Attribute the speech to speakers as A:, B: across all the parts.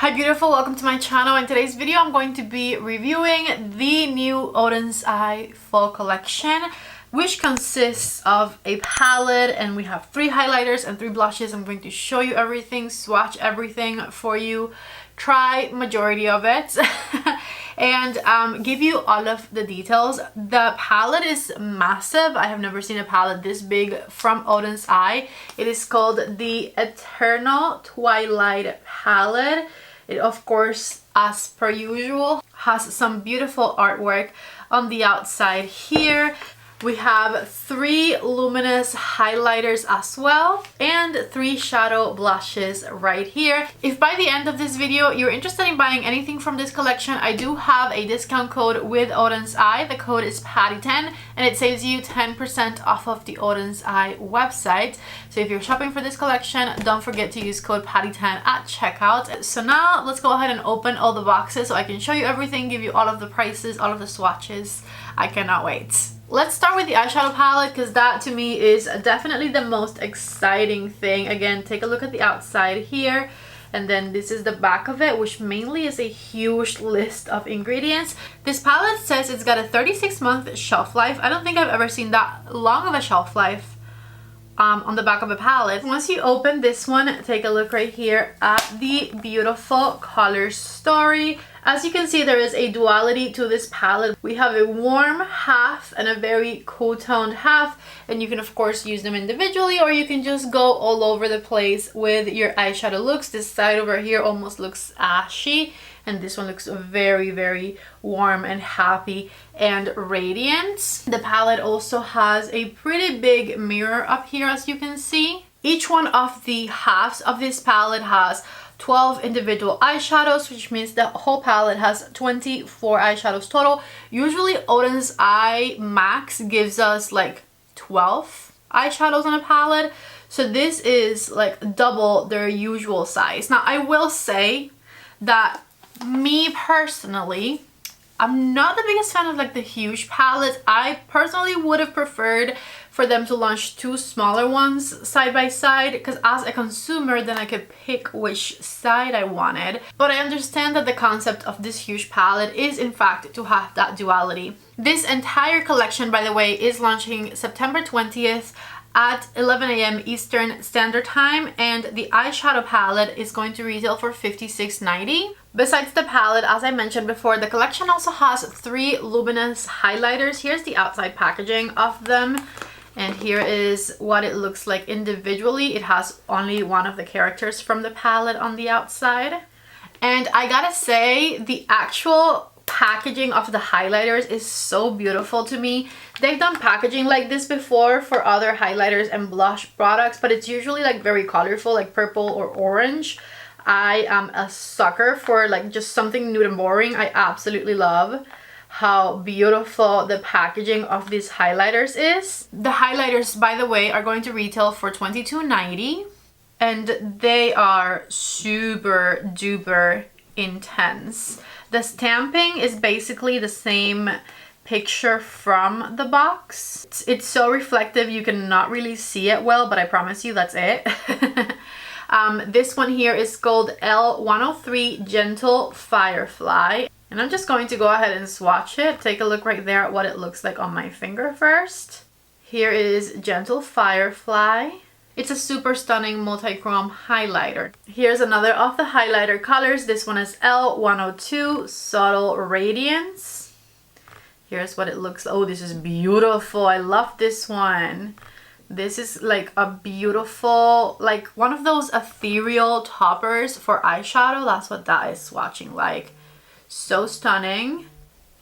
A: Hi beautiful, welcome to my channel. In today's video I'm going to be reviewing the new Oden'S Eye Fall Collection, which consists of a palette, and we have 3 highlighters and 3 blushes. I'm going to show you everything, swatch everything for you, try majority of it and give you all of the details. The palette is massive. I have never seen a palette this big from Oden'S Eye. It is called the Eternal Twilight palette. It, of course, as per usual, has some beautiful artwork on the outside here. We have 3 luminous highlighters as well and 3 shadow blushes right here. If by the end of this video you're interested in buying anything from this collection, I do have a discount code with Oden'S Eye. The code is PATTY10 and it saves you 10% off of the Oden'S Eye website. So if you're shopping for this collection, don't forget to use code PATTY10 at checkout. So now let's go ahead and open all the boxes so I can show you everything, give you all of the prices, all of the swatches. I cannot wait. Let's start with the eyeshadow palette because that to me is definitely the most exciting thing. Again, take a look at the outside here, and then this is the back of it, which mainly is a huge list of ingredients. This palette says it's got a 36-month shelf life. I don't think I've ever seen that long of a shelf life on the back of a palette. Once you open this one, take a look right here at the beautiful color story. As you can see, there is a duality to this palette. We have a warm half and a very cool toned half, and you can of course use them individually, or you can just go all over the place with your eyeshadow looks. This side over here almost looks ashy, and this one looks very, very warm and happy and radiant. The palette also has a pretty big mirror up here, as you can see. Each one of the halves of this palette has 12 individual eyeshadows, which means the whole palette has 24 eyeshadows total. Usually Oden'S Eye Max gives us like 12 eyeshadows on a palette, so this is like double their usual size. Now I will say that me personally, I'm not the biggest fan of like the huge palettes. I personally would have preferred for them to launch 2 smaller ones side by side, because as a consumer then I could pick which side I wanted. But I understand that the concept of this huge palette is in fact to have that duality. This entire collection, by the way, is launching September 20th at 11 a.m. Eastern Standard Time, and the eyeshadow palette is going to retail for $56.90. Besides the palette, as I mentioned before, the collection also has 3 luminous highlighters. Here's the outside packaging of them, and here is what it looks like individually. It has only one of the characters from the palette on the outside, and I gotta say the actual packaging of the highlighters is so beautiful to me. They've done packaging like this before for other highlighters and blush products, but it's usually like very colorful, like purple or orange. I am a sucker for like just something nude and boring. I absolutely love how beautiful the packaging of these highlighters is. The highlighters, by the way, are going to retail for $22.90, and they are super duper intense. The stamping is basically the same picture from the box. It's so reflective you cannot really see it well, but I promise you that's it. This one here is called L103 Gentle Firefly, and I'm just going to go ahead and swatch it. Take a look right there at what it looks like on my finger first. Here is Gentle Firefly. It's a super stunning multi-chrome highlighter. Here's another of the highlighter colors. This one is L102 Subtle Radiance. Here's what it looks like. Oh, this is beautiful. I love this one. This is like a beautiful, like one of those ethereal toppers for eyeshadow. That's what that is swatching like. So stunning.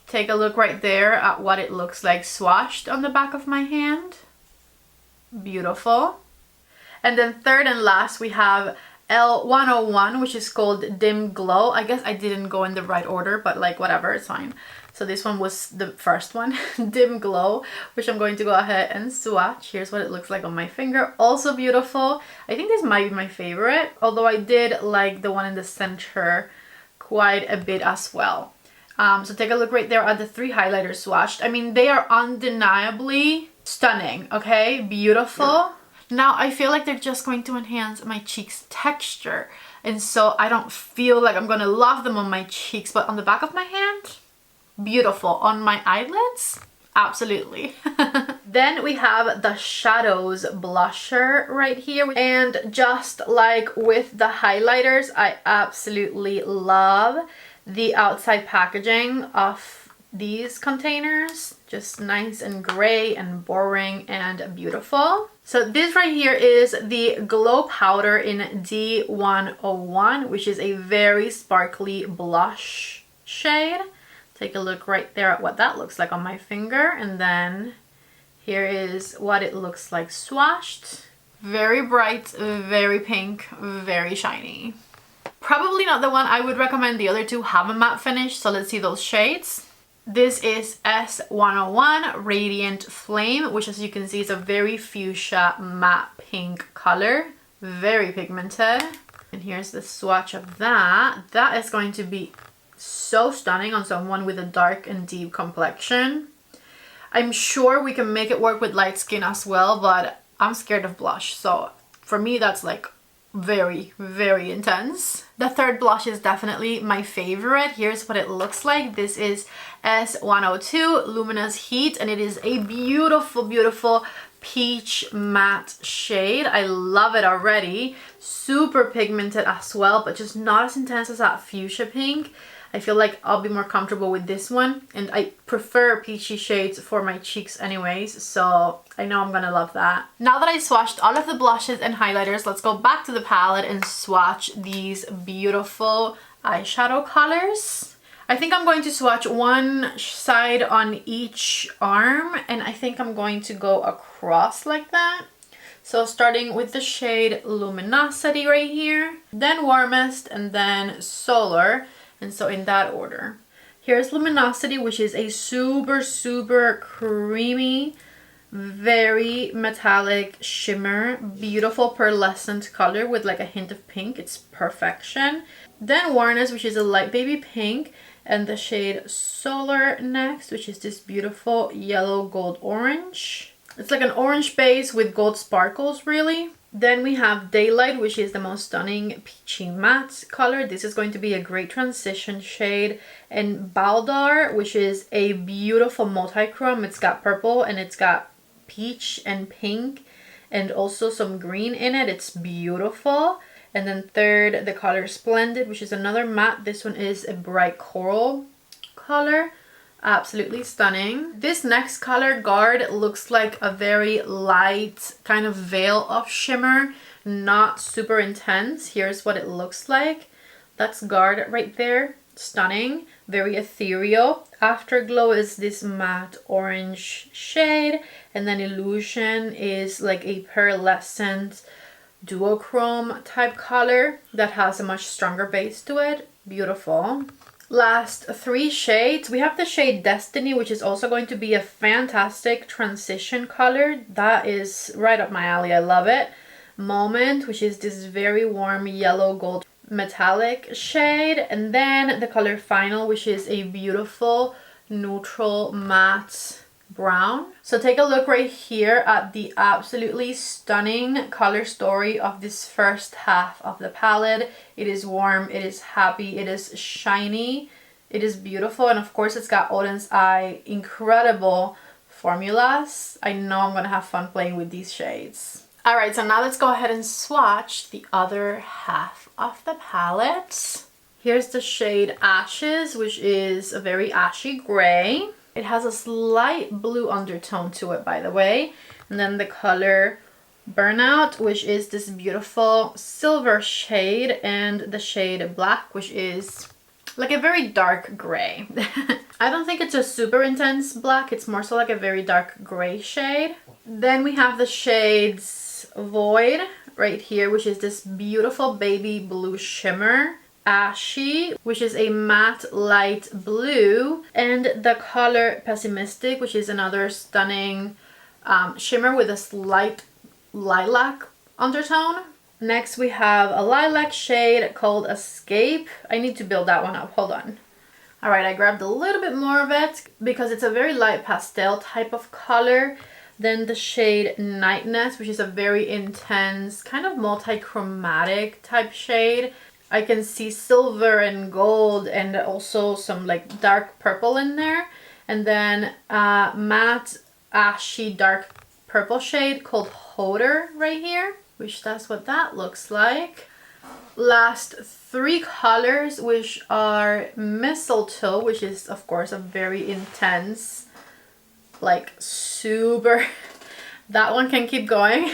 A: Take a look right there at what it looks like swatched on the back of my hand. Beautiful. And then third and last, we have L101, which is called Dim Glow. I guess I didn't go in the right order, but like whatever, it's fine. So this one was the first one, Dim Glow, which I'm going to go ahead and swatch. Here's what it looks like on my finger. Also beautiful. I think this might be my favorite, although I did like the one in the center quite a bit as well. So take a look right there at the 3 highlighters swatched. I mean, they are undeniably stunning, okay? Beautiful. Now I feel like they're just going to enhance my cheeks texture. and so I don't feel like I'm gonna love them on my cheeks, but on the back of my hand, beautiful. On my eyelids, absolutely. Then we have the Shadows blusher right here, and just like with the highlighters, I absolutely love the outside packaging of these containers. Just nice and gray and boring and beautiful. So this right here is the Glow Powder in D101, which is a very sparkly blush shade. Take a look right there at what that looks like on my finger, and then here is what it looks like swatched. Very bright, very pink, very shiny. Probably not the one I would recommend. The other two have a matte finish, so let's see those shades. This is S101 Radiant Flame, which as you can see is a very fuchsia matte pink color. Very pigmented. And here's the swatch of that. That is going to be so stunning on someone with a dark and deep complexion. I'm sure we can make it work with light skin as well, but I'm scared of blush. So for me, that's like very, very intense. The third blush is definitely my favorite. Here's what it looks like. This is S102 Luminous Heat, and it is a beautiful, beautiful peach matte shade. I love it already. Super pigmented as well, but just not as intense as that fuchsia pink. I feel like I'll be more comfortable with this one, and I prefer peachy shades for my cheeks anyways, so I know I'm gonna love that. Now that I swatched all of the blushes and highlighters, let's go back to the palette and swatch these beautiful eyeshadow colors. I think I'm going to swatch one side on each arm, and I think I'm going to go across like that. So starting with the shade Luminosity right here, then Warmest, and then Solar. And so in that order. Here's Luminosity, which is a super, super creamy, very metallic shimmer. Beautiful pearlescent color with like a hint of pink. It's perfection. Then Warmest, which is a light baby pink. And the shade Solar next, which is this beautiful yellow gold orange. It's like an orange base with gold sparkles really. Then we have Daylight, which is the most stunning peachy matte color. This is going to be a great transition shade. And Baldar, which is a beautiful multi-chrome. It's got purple and it's got peach and pink and also some green in it. It's beautiful. And then third, the color Splendid, which is another matte. This one is a bright coral color. Absolutely stunning. This next color, Guard, looks like a very light kind of veil of shimmer, not super intense. Here's what it looks like. That's Guard right there. Stunning, very ethereal. Afterglow is this matte orange shade, and then Illusion is like a pearlescent duochrome type color that has a much stronger base to it. Beautiful. Last three shades, we have the shade Destiny, which is also going to be a fantastic transition color. That is right up my alley. I love it. Moment, which is this very warm yellow gold metallic shade. And then the color Final, which is a beautiful neutral matte brown. So take a look right here at the absolutely stunning color story of this first half of the palette. It is warm, it is happy, it is shiny, it is beautiful, and of course it's got Oden'S Eye incredible formulas. I know I'm gonna have fun playing with these shades. Alright, so now let's go ahead and swatch the other half of the palette. Here's the shade Ashes, which is a very ashy gray. It has a slight blue undertone to it, by the way. And then the color Burnout, which is this beautiful silver shade, and the shade Black, which is like a very dark gray. I don't think it's a super intense black. It's more so like a very dark gray shade. Then we have the shades Void right here, which is this beautiful baby blue shimmer. Ashy, which is a matte light blue, and the color Pessimistic, which is another stunning shimmer with a slight lilac undertone. Next we have a lilac shade called Escape. I need to build that one up, hold on. Alright, I grabbed a little bit more of it because it's a very light pastel type of color. Then the shade Nightness, which is a very intense kind of multi-chromatic type shade. I can see silver and gold and also some like dark purple in there. And then matte ashy dark purple shade called Holder right here, which that's what that looks like. Last three colors, which are Mistletoe, which is of course a very intense, like super, that one can keep going.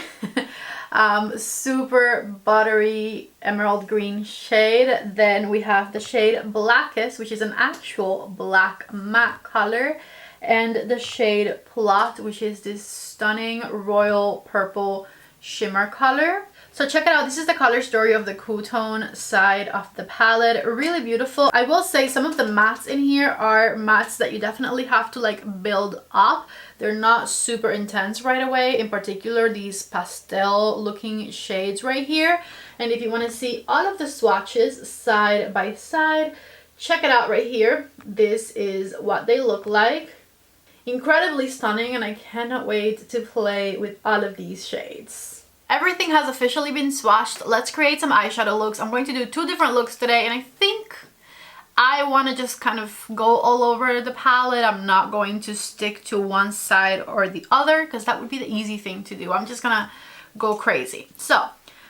A: Super buttery emerald green shade. Then we have the shade Blackest, which is an actual black matte color, and the shade Plot, which is this stunning royal purple shimmer color. So check it out. This is the color story of the cool tone side of the palette. Really beautiful. I will say some of the mattes in here are mattes that you definitely have to like build up. They're not super intense right away. In particular, these pastel looking shades right here. And if you want to see all of the swatches side by side, check it out right here. This is what they look like. Incredibly stunning, and I cannot wait to play with all of these shades. Everything has officially been swatched. Let's create some eyeshadow looks. I'm going to do 2 different looks today, and I think I want to just kind of go all over the palette. I'm not going to stick to one side or the other because that would be the easy thing to do. I'm just gonna go crazy. So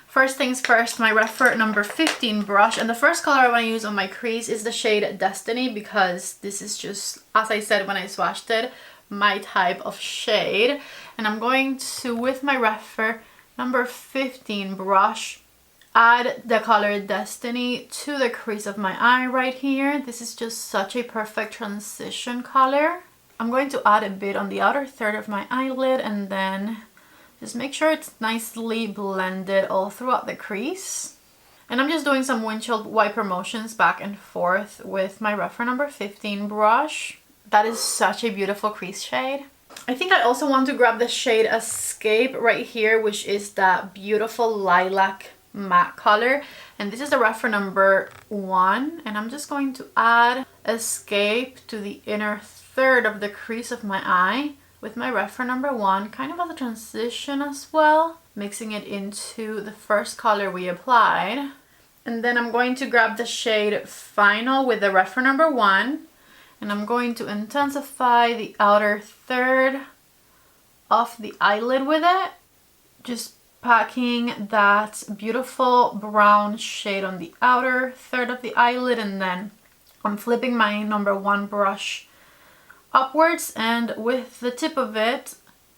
A: first things first, my Refer number 15 brush, and the first color I want to use on my crease is the shade Destiny, because this is just, as I said when I swatched it, my type of shade. And I'm going to, with my Refer number 15 brush, add the color Destiny to the crease of my eye right here. This is just such a perfect transition color. I'm going to add a bit on the outer third of my eyelid, and then just make sure it's nicely blended all throughout the crease. And I'm just doing some windshield wiper motions back and forth with my Refer number 15 brush. That is such a beautiful crease shade. I think I also want to grab the shade Escape right here, which is that beautiful lilac matte color. And this is the Refer number 1. And I'm just going to add Escape to the inner third of the crease of my eye with my Refer number 1, kind of as a transition as well, mixing it into the first color we applied. And then I'm going to grab the shade Final with the Refer number 1. And I'm going to intensify the outer third of the eyelid with it. Just packing that beautiful brown shade on the outer third of the eyelid. And then I'm flipping my number 1 brush upwards. And with the tip of it,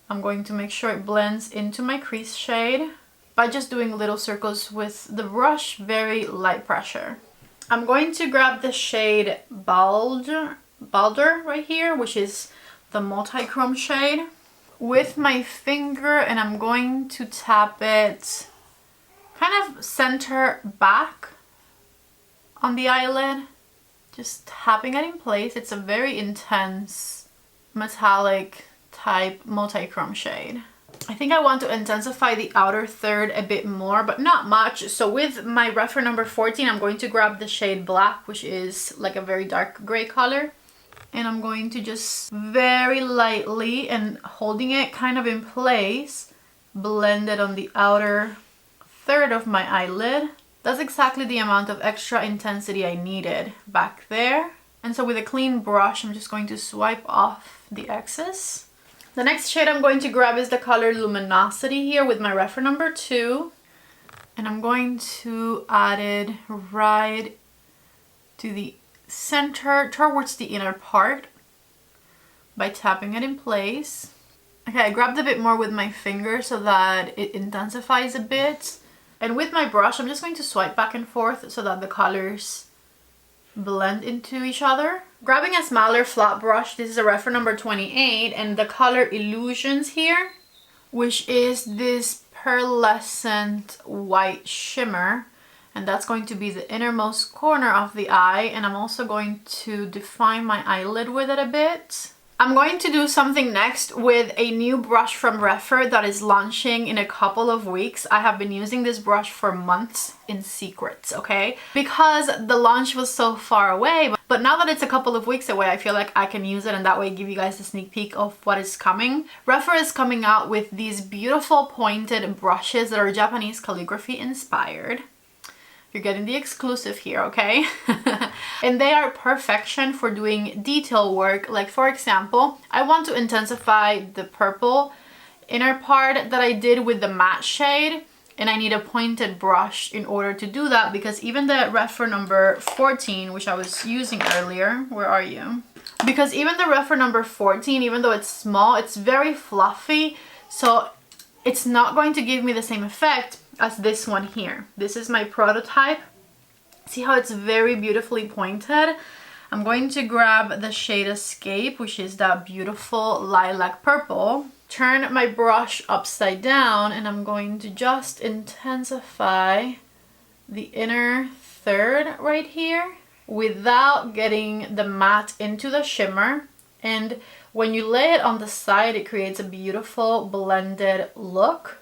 A: I'm going to make sure it blends into my crease shade by just doing little circles with the brush, very light pressure. I'm going to grab the shade Balder right here, which is the multi-chrome shade, with my finger, and I'm going to tap it kind of center back on the eyelid, just tapping it in place. It's a very intense metallic type multi-chrome shade. I think I want to intensify the outer third a bit more, but not much. So with my Refer number 14, I'm going to grab the shade Black, which is like a very dark gray color. And I'm going to just very lightly, and holding it kind of in place, blend it on the outer third of my eyelid. That's exactly the amount of extra intensity I needed back there. And so with a clean brush, I'm just going to swipe off the excess. The next shade I'm going to grab is the color Luminosity here with my Refer number 2. And I'm going to add it right to the center, towards the inner part, by tapping it in place. Okay, I grabbed a bit more with my finger so that it intensifies a bit. And with my brush, I'm just going to swipe back and forth so that the colors blend into each other. Grabbing a smaller flat brush, this is a Refer number 28, and the color Illusions here, which is this pearlescent white shimmer. And that's going to be the innermost corner of the eye. And I'm also going to define my eyelid with it a bit. I'm going to do something next with a new brush from Refer that is launching in a couple of weeks. I have been using this brush for months in secret, okay? Because the launch was so far away. But now that it's a couple of weeks away, I feel like I can use it and that way give you guys a sneak peek of what is coming. Refer is coming out with these beautiful pointed brushes that are Japanese calligraphy inspired. You're getting the exclusive here, okay? And they are perfection for doing detail work. Like for example, I want to intensify the purple inner part that I did with the matte shade, and I need a pointed brush in order to do that, because even the reference number 14, which I was using earlier, where are you? Because even the reference number 14, even though it's small, it's very fluffy, so it's not going to give me the same effect as this one here. This is my prototype. See how it's very beautifully pointed? I'm going to grab the shade Escape, which is that beautiful lilac purple. Turn my brush upside down, and I'm going to just intensify the inner third right here without getting the matte into the shimmer. And when you lay it on the side, it creates a beautiful blended look.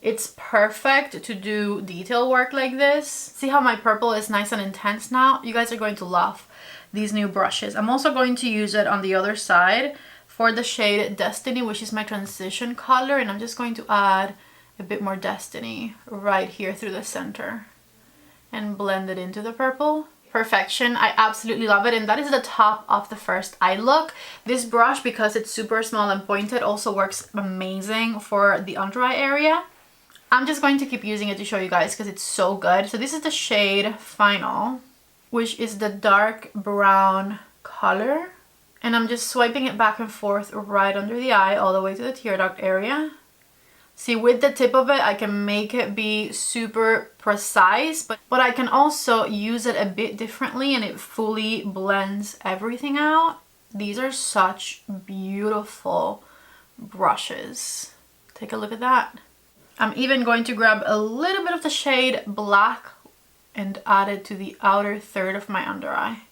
A: It's perfect to do detail work like this. See how my purple is nice and intense now? You guys are going to love these new brushes. I'm also going to use it on the other side for the shade Destiny, which is my transition color, and I'm just going to add a bit more Destiny right here through the center and blend it into the purple. Perfection. I absolutely love it, and that is the top of the first eye look. This brush, because it's super small and pointed, also works amazing for the under eye area. I'm just going to keep using it to show you guys because it's so good. So this is the shade Final, which is the dark brown color. And I'm just swiping it back and forth right under the eye all the way to the tear duct area. See, with the tip of it, I can make it be super precise, but I can also use it a bit differently and it fully blends everything out. These are such beautiful brushes. Take a look at that. I'm even going to grab a little bit of the shade Black and add it to the outer third of my under eye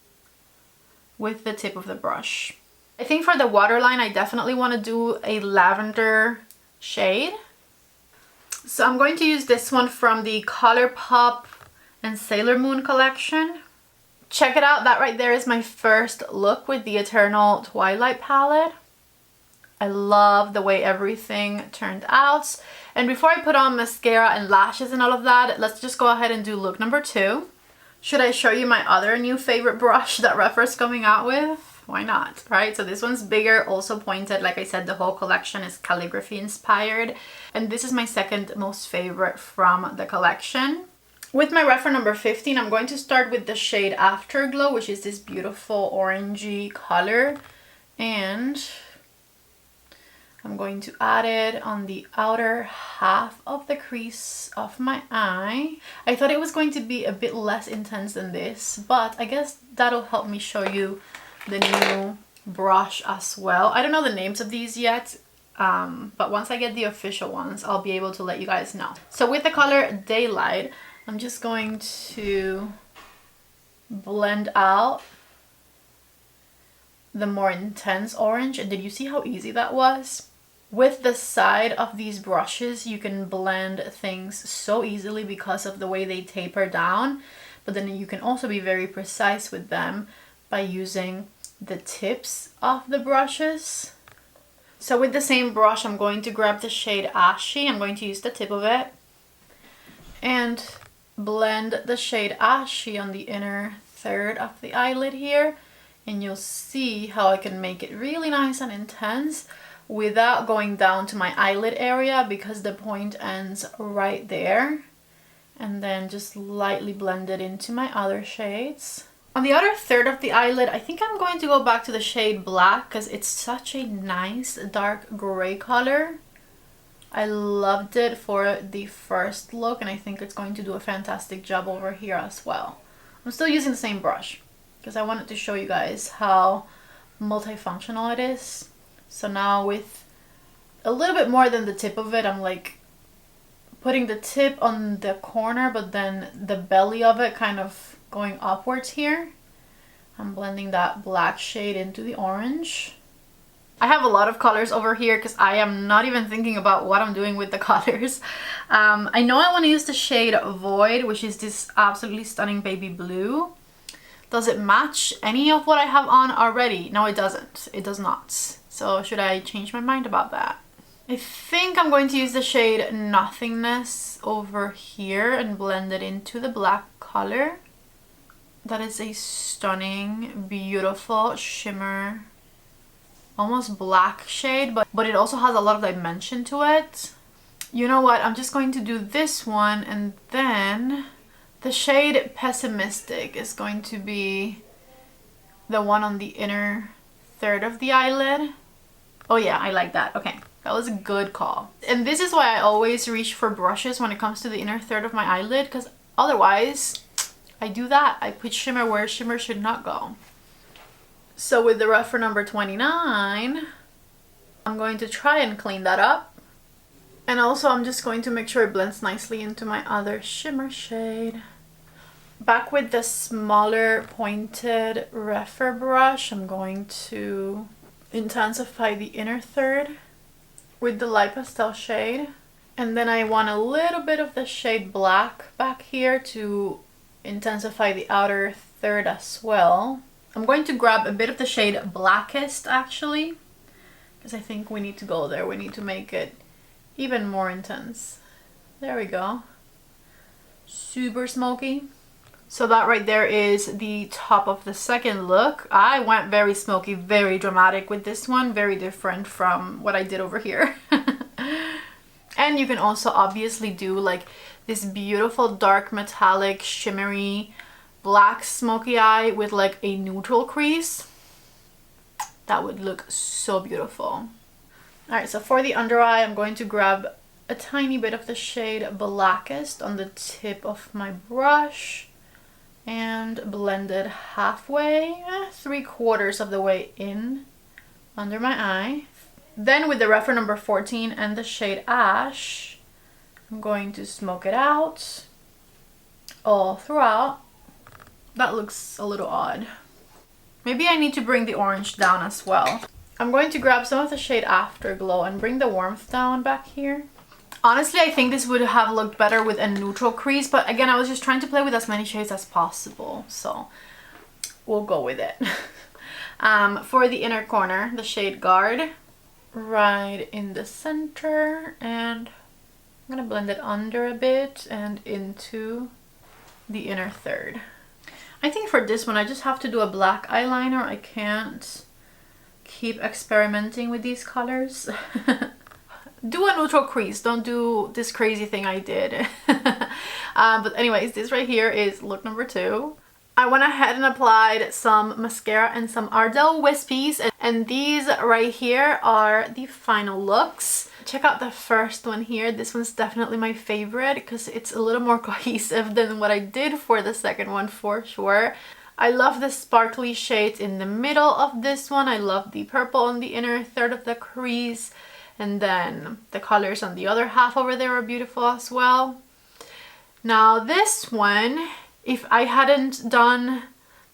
A: with the tip of the brush. I think for the waterline, I definitely want to do a lavender shade. So I'm going to use this one from the ColourPop and Sailor Moon collection. Check it out, that right there is my first look with the Eternal Twilight palette. I love the way everything turned out. And before I put on mascara and lashes and all of that, let's just go ahead and do look number 2. Should I show you my other new favorite brush that Refer's coming out with? Why not, right? So this one's bigger, also pointed. Like I said, the whole collection is calligraphy inspired. And this is my second most favorite from the collection. With my reference number 15, I'm going to start with the shade Afterglow, which is this beautiful orangey color. And I'm going to add it on the outer half of the crease of my eye. I thought it was going to be a bit less intense than this, but I guess that'll help me show you the new brush as well. I don't know the names of these yet, but once I get the official ones, I'll be able to let you guys know. So with the color Daylight, I'm just going to blend out the more intense orange. And did you see how easy that was? With the side of these brushes, you can blend things so easily because of the way they taper down, but then you can also be very precise with them by using the tips of the brushes. So with the same brush, I'm going to grab the shade Ashy. I'm going to use the tip of it and blend the shade Ashy on the inner third of the eyelid here, and you'll see how I can make it really nice and intense without going down to my eyelid area, because the point ends right there. And then just lightly blend it into my other shades. On the other third of the eyelid, I think I'm going to go back to the shade Black because it's such a nice dark gray color. I loved it for the first look, and I think it's going to do a fantastic job over here as well. I'm still using the same brush because I wanted to show you guys how multifunctional it is. So now with a little bit more than the tip of it, I'm like putting the tip on the corner, but then the belly of it kind of going upwards here. I'm blending that black shade into the orange. I have a lot of colors over here because I am not even thinking about what I'm doing with the colors. I know I want to use the shade Void, which is this absolutely stunning baby blue. Does it match any of what I have on already? No, it doesn't. It does not. So should I change my mind about that? I think I'm going to use the shade Nothingness over here and blend it into the black color. That is a stunning, beautiful shimmer, almost black shade, but it also has a lot of dimension to it. You know what? I'm just going to do this one, and then the shade Pessimistic is going to be the one on the inner third of the eyelid. Oh yeah, I like that. Okay, that was a good call. And this is why I always reach for brushes when it comes to the inner third of my eyelid, because otherwise I do that. I put shimmer where shimmer should not go. So with the rougher number 29, I'm going to try and clean that up. And also I'm just going to make sure it blends nicely into my other shimmer shade. Back with the smaller pointed refer brush, I'm going to intensify the inner third with the light pastel shade. And then I want a little bit of the shade Black back here to intensify the outer third as well. I'm going to grab a bit of the shade Blackest actually, because I think we need to go there. We need to make it even more intense. There we go. Super smoky. So that right there is the top of the second look. I went very smoky, very dramatic with this one. Very different from what I did over here. And you can also obviously do like this beautiful dark metallic shimmery black smoky eye with like a neutral crease. That would look so beautiful. Alright, so for the under eye, I'm going to grab a tiny bit of the shade Blackest on the tip of my brush and blend it halfway, 3/4 of the way in under my eye. Then with the refer number 14 and the shade Ash, I'm going to smoke it out all throughout. That looks a little odd. Maybe I need to bring the orange down as well. I'm going to grab some of the shade Afterglow and bring the warmth down back here. Honestly, I think this would have looked better with a neutral crease, but again, I was just trying to play with as many shades as possible, so we'll go with it. For the inner corner, the shade Guard, right in the center, and I'm gonna blend it under a bit and into the inner third. I think for this one, I just have to do a black eyeliner. I can't keep experimenting with these colors. Do a neutral crease, don't do this crazy thing I did. But anyways, this right here is look number 2. I went ahead and applied some mascara and some Ardell Wispies, and these right here are the final looks. Check out the first one here. This one's definitely my favorite because it's a little more cohesive than what I did for the second one for sure. I love the sparkly shades in the middle of this one. I love the purple on the inner third of the crease. And then the colors on the other half over there are beautiful as well. Now this one, if I hadn't done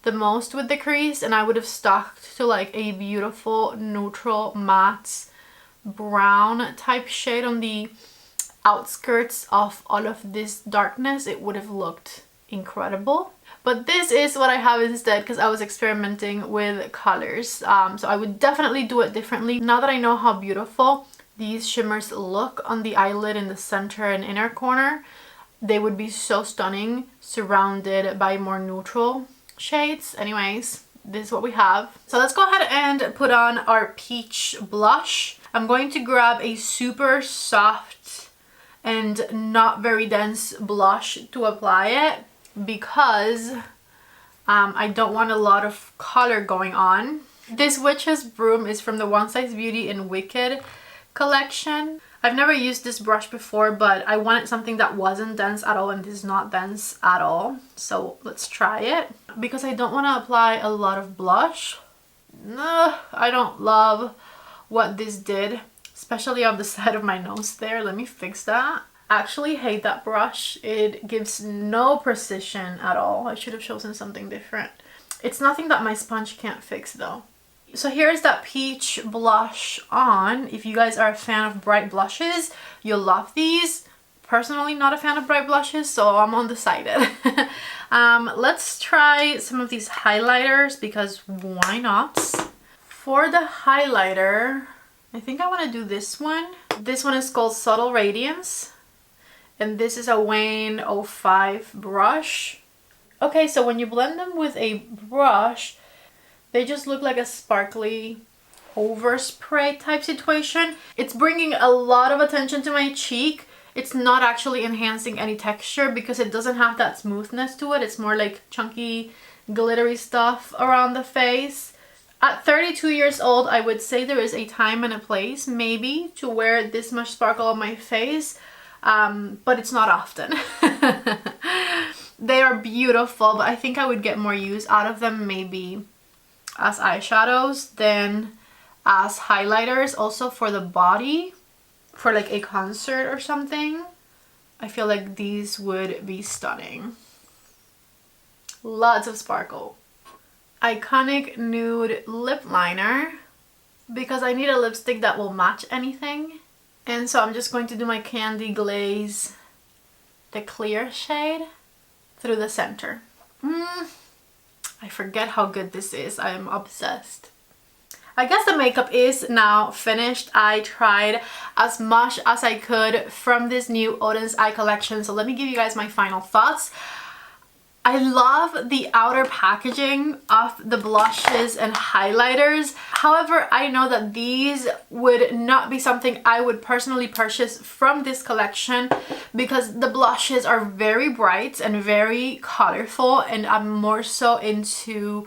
A: the most with the crease, and I would have stuck to like a beautiful neutral matte brown type shade on the outskirts of all of this darkness, it would have looked incredible. But this is what I have instead because I was experimenting with colors. So I would definitely do it differently. Now that I know how beautiful these shimmers look on the eyelid in the center and inner corner, they would be so stunning surrounded by more neutral shades. Anyways, this is what we have. So let's go ahead and put on our peach blush. I'm going to grab a super soft and not very dense blush to apply it because I don't want a lot of color going on. This Witch's Broom is from the One Size Beauty and Wicked collection. I've never used this brush before, but I wanted something that wasn't dense at all, and this is not dense at all. So let's try it. Because I don't want to apply a lot of blush. I don't love what this did, especially on the side of my nose there. Let me fix that. I actually hate that brush. It gives no precision at all. I should have chosen something different. It's nothing that my sponge can't fix though. So here's that peach blush on. If you guys are a fan of bright blushes, you'll love these. Personally, not a fan of bright blushes, so I'm undecided. Let's try some of these highlighters because why not? For the highlighter, I think I want to do this one. This one is called Subtle Radiance. And this is a Wayne 05 brush. Okay, so when you blend them with a brush, they just look like a sparkly overspray type situation. It's bringing a lot of attention to my cheek. It's not actually enhancing any texture because it doesn't have that smoothness to it. It's more like chunky, glittery stuff around the face. At 32 years old, I would say there is a time and a place maybe to wear this much sparkle on my face, but it's not often. They are beautiful, but I think I would get more use out of them maybe as eyeshadows than as highlighters. Also for the body, for like a concert or something, I feel like these would be stunning. Lots of sparkle. Iconic Nude Lip Liner, because I need a lipstick that will match anything. And so I'm just going to do my Candy Glaze, the clear shade, through the center. I forget how good this is. I am obsessed. I guess the makeup is now finished. I tried as much as I could from this new Oden'S eye collection. So let me give you guys my final thoughts. I love the outer packaging of the blushes and highlighters. However, I know that these would not be something I would personally purchase from this collection because the blushes are very bright and very colorful, and I'm more so into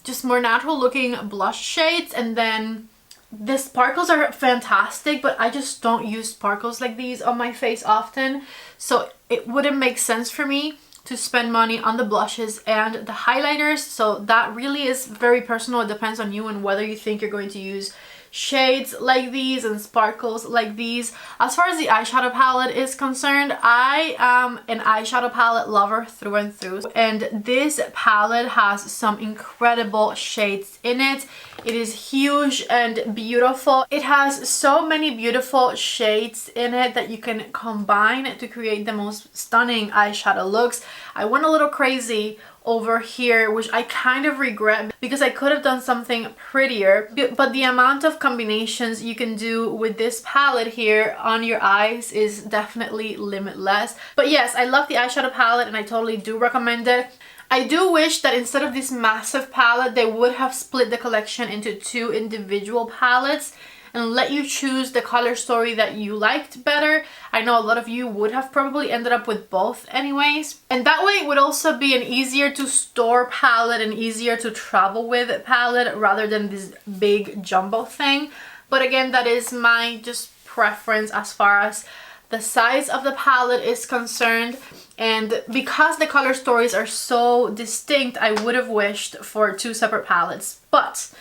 A: just more natural looking blush shades. And then the sparkles are fantastic, but I just don't use sparkles like these on my face often, so it wouldn't make sense for me to spend money on the blushes and the highlighters. So that really is very personal. It depends on you and whether you think you're going to use shades like these and sparkles like these. As far as the eyeshadow palette is concerned, I am an eyeshadow palette lover through and through, and this palette has some incredible shades in it. It is huge and beautiful. It has so many beautiful shades in it that you can combine to create the most stunning eyeshadow looks. I went a little crazy over here, which I kind of regret because I could have done something prettier, but the amount of combinations you can do with this palette here on your eyes is definitely limitless. But yes, I love the eyeshadow palette and I totally do recommend it. I do wish that instead of this massive palette, they would have split the collection into 2 individual palettes and let you choose the color story that you liked better. I know a lot of you would have probably ended up with both anyways. And that way it would also be an easier to store palette and easier to travel with palette rather than this big jumbo thing. But again, that is my just preference as far as the size of the palette is concerned. And because the color stories are so distinct, I would have wished for 2 separate palettes. But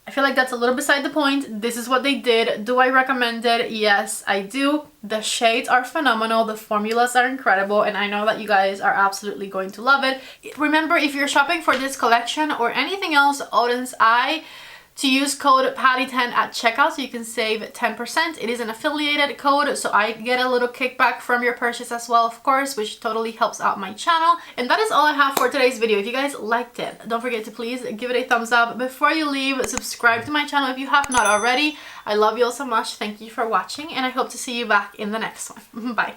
A: I feel like that's a little beside the point. This is what they did. Do I recommend it? Yes, I do. The shades are phenomenal. The formulas are incredible. And I know that you guys are absolutely going to love it. Remember, if you're shopping for this collection or anything else Oden'S Eye, to use code PATTY10 at checkout so you can save 10%. It is an affiliated code, so I get a little kickback from your purchase as well, of course, which totally helps out my channel. And that is all I have for today's video. If you guys liked it, don't forget to please give it a thumbs up. Before you leave, subscribe to my channel if you have not already. I love you all so much. Thank you for watching, and I hope to see you back in the next one. Bye.